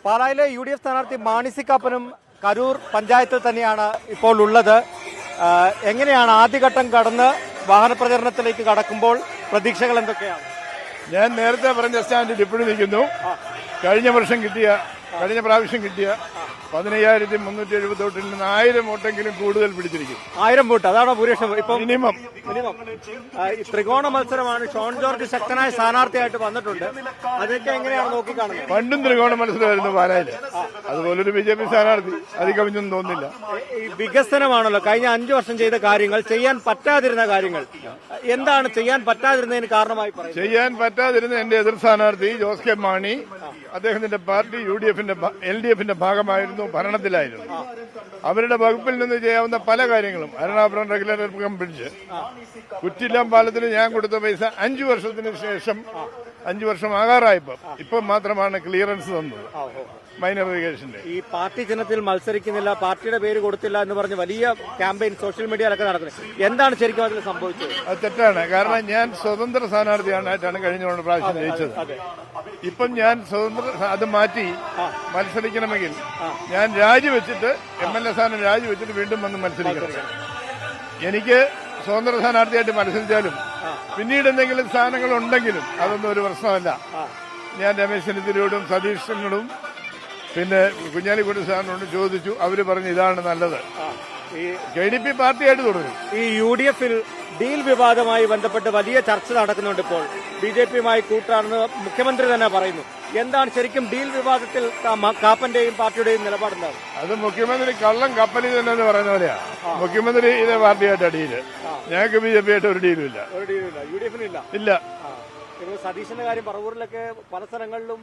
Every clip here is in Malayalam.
പാലായിലെ UDF സ്ഥാനാർത്ഥി മാണി സി കാപ്പനും കരൂർ പഞ്ചായത്തിൽ തന്നെയാണ് ഇപ്പോൾ ഉള്ളത്. എങ്ങനെയാണ് ആദ്യഘട്ടം കടന്ന് വാഹന പ്രചരണത്തിലേക്ക് കടക്കുമ്പോൾ പ്രതീക്ഷകൾ എന്തൊക്കെയാണ്? ഞാൻ നേരത്തെ പറഞ്ഞ സ്റ്റാൻഡിൽ ഇപ്പോഴും നിൽക്കുന്നു. കഴിഞ്ഞ പ്രാവശ്യം കിട്ടിയ 15,370 വോട്ടിൽ നിന്ന് 1000 വോട്ടെങ്കിലും കൂടുതൽ പിടിച്ചിരിക്കും. 1000 വോട്ട്, അതാണോ ഭൂരിപക്ഷം? ഇപ്പൊ മിനിമം. ത്രികോണ മത്സരമാണ്. ഷോൺ ജോർജ് ശക്തനായ സ്ഥാനാർത്ഥിയായിട്ട് വന്നിട്ടുണ്ട്. അതൊക്കെ എങ്ങനെയാണ് നോക്കിക്കാണുന്നത്? പണ്ടും ത്രികോണ മത്സരമായിരുന്നു പാലായില്. അതുപോലൊരു BJP സ്ഥാനാർത്ഥി അധികമൊന്നും തോന്നില്ല. ഈ വികസനമാണല്ലോ കഴിഞ്ഞ 5 വർഷം ചെയ്ത കാര്യങ്ങൾ, ചെയ്യാൻ പറ്റാതിരുന്ന കാര്യങ്ങൾ എന്താണ് ചെയ്യാൻ പറ്റാതിരുന്നതിന് കാരണമായി പറയും? ചെയ്യാൻ പറ്റാതിരുന്ന എന്റെ എതിർ സ്ഥാനാർത്ഥി ജോസ് കെ മാണി, അദ്ദേഹത്തിന്റെ പാർട്ടി LDFന്റെ ഭാഗമായിരുന്നു, ഭരണത്തിലായിരുന്നു. അവരുടെ വകുപ്പിൽ നിന്ന് ചെയ്യാവുന്ന പല കാര്യങ്ങളും എറണാകുളം റെഗുലേറ്റർ പിടിച്ച് കുറ്റില്ലാം പാലത്തിന് ഞാൻ കൊടുത്ത പൈസ 5 വർഷത്തിന് ശേഷം 5 വർഷം ഇപ്പം മാത്രമാണ് ക്ലിയറൻസ് തന്നത്. മൈനർ ഇറിഗേഷന്റെ ഈ പാർട്ടി ചിഹ്നത്തിൽ മത്സരിക്കുന്നില്ല, പാർട്ടിയുടെ പേര് കൊടുത്തില്ല എന്ന് പറഞ്ഞ് വലിയ ക്യാമ്പയിൻ സോഷ്യൽ മീഡിയയിലൊക്കെ നടക്കുന്നത്. എന്താണ് ശരിക്കും അതിൽ സംഭവിച്ചത്? അത് തെറ്റാണ്. കാരണം ഞാൻ സ്വതന്ത്ര സ്ഥാനാർത്ഥിയായിട്ടാണ് കഴിഞ്ഞ പ്രാവശ്യം ജയിച്ചത്. ഇപ്പം ഞാൻ അത് മാറ്റി മത്സരിക്കണമെങ്കിൽ ഞാൻ രാജിവെച്ചിട്ട് MLA സ്ഥാനം രാജിവെച്ചിട്ട് വീണ്ടും വന്ന് മത്സരിക്കണം. എനിക്ക് സ്വതന്ത്ര സ്ഥാനാർത്ഥിയായിട്ട് മത്സരിച്ചാലും പിന്നീട് എന്തെങ്കിലും സ്ഥാനങ്ങൾ ഉണ്ടെങ്കിലും അതൊന്നും ഒരു പ്രശ്നമല്ല. ഞാൻ രമേശ് ചെന്നിത്തലയോടും സതീഷിനോടും പിന്നെ കുഞ്ഞാലിക്കുട്ടി സാറിനോട് ചോദിച്ചു. അവര് പറഞ്ഞു ഇതാണ് നല്ലത്. ഈ KDP പാർട്ടിയായിട്ട് തുടരും. ഈ UDFൽ ഡീൽ വിവാദവുമായി ബന്ധപ്പെട്ട് വലിയ ചർച്ച നടക്കുന്നുണ്ട്. ഇപ്പോൾ BJPയുമായി കൂട്ടാണെന്ന് മുഖ്യമന്ത്രി തന്നെ പറയുന്നു. എന്താണ് ശരിക്കും ഡീൽ വിവാദത്തിൽ കാപ്പന്റെയും പാർട്ടിയുടെയും നിലപാടുണ്ടാവും? അത് മുഖ്യമന്ത്രി കള്ളം കപ്പലിൽ തന്നെ എന്ന് പറയുന്ന പോലെയാ. മുഖ്യമന്ത്രി ഇതേ പാർട്ടിയായിട്ട് ഡീല്. ഞങ്ങൾക്ക് BJP ആയിട്ട് ഒരു ഡീലും ഇല്ല. UDFനില്ല. ഇല്ല. സതീശന്റെ കാര്യം പറവൂരിലൊക്കെ പല സ്ഥലങ്ങളിലും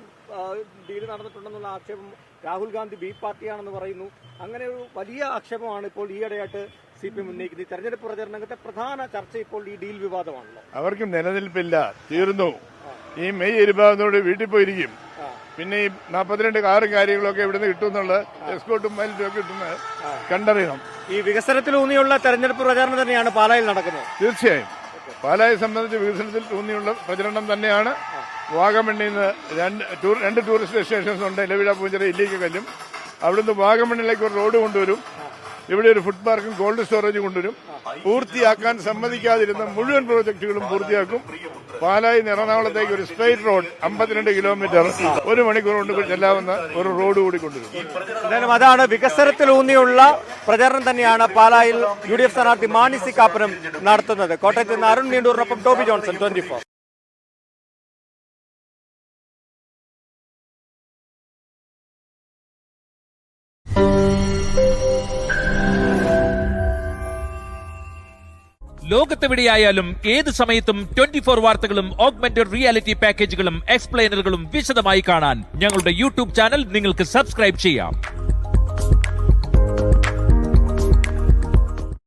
ഡീൽ നടന്നിട്ടുണ്ടെന്നുള്ള ആക്ഷേപം രാഹുൽ ഗാന്ധി ബി പാർട്ടിയാണെന്ന് പറയുന്നു. അങ്ങനെ ഒരു വലിയ ആക്ഷേപമാണ് ഇപ്പോൾ ഈയിടെയായിട്ട് CPM ഉന്നയിക്കുന്നത്. ഈ തെരഞ്ഞെടുപ്പ് പ്രചരണത്തെ പ്രധാന ചർച്ച ഇപ്പോൾ ഈ ഡീൽ വിവാദമാണല്ലോ. അവർക്ക് നിലനിൽപ്പില്ല, തീർന്നു. ഈ മെയ് 20 വീട്ടിൽ പോയിരിക്കും. പിന്നെ ഈ 42 കാറും കാര്യങ്ങളൊക്കെ ഇവിടുന്ന് കിട്ടുമെന്നുള്ള എസ്കോട്ടും മൈലിറ്റും ഒക്കെ കിട്ടുന്നത് കണ്ടറിയണം. ഈ വികസനത്തിലൂന്നിയുള്ള തെരഞ്ഞെടുപ്പ് പ്രചാരണം തന്നെയാണ് പാലായിൽ നടക്കുന്നത്. തീർച്ചയായും പാലായെ സംബന്ധിച്ച് വികസനത്തിൽ ഊന്നിയുള്ള പ്രചരണം തന്നെയാണ്. വാഗമണ്ണിൽ നിന്ന് 2 ടൂറിസ്റ്റ് ഡെസ്റ്റിനേഷൻസ് ഉണ്ട്. ഇലവിഴ, പൂഞ്ചിറ, ഇല്ലിക്കല്ലും. അവിടുന്ന് വാഗമണ്ണിലേക്ക് ഒരു റോഡ് കൊണ്ടുവരും. ഇവിടെ ഒരു ഫുഡ് പാർക്കും കോൾഡ് സ്റ്റോറേജും കൊണ്ടുവരും. പൂർത്തിയാക്കാൻ സമ്മതിക്കാതിരുന്ന മുഴുവൻ പ്രോജക്ടുകളും പൂർത്തിയാക്കും. പാലായി എറണാകുളത്തേക്ക് ഒരു സ്ട്രെയിറ്റ് റോഡ് 52 കിലോമീറ്റർ 1 മണിക്കൂർ കൊണ്ട് ചെല്ലാവുന്ന ഒരു റോഡ് കൂടി കൊണ്ടുവരും. എന്തായാലും അതാണ് വികസനത്തിലൂന്നിയുള്ള പ്രചരണം തന്നെയാണ് പാലായിൽ UDF സ്ഥാനാർത്ഥി മാണി സി കാപ്പനും നടത്തുന്നത്. കോട്ടയത്ത് നിന്ന് അരുൺ നീണ്ടൂറിനൊപ്പം ടോബി ജോൺസൺ, 24. ലോകത്തെവിടെയായാലും ഏത് സമയത്തും 24 വാർത്തകളും ഓഗ്മെന്റഡ് റിയാലിറ്റി പാക്കേജുകളും എക്സ്പ്ലെയിനറുകളും വിശദമായി കാണാൻ ഞങ്ങളുടെ YouTube ചാനൽ നിങ്ങൾക്ക് സബ്സ്ക്രൈബ് ചെയ്യാം.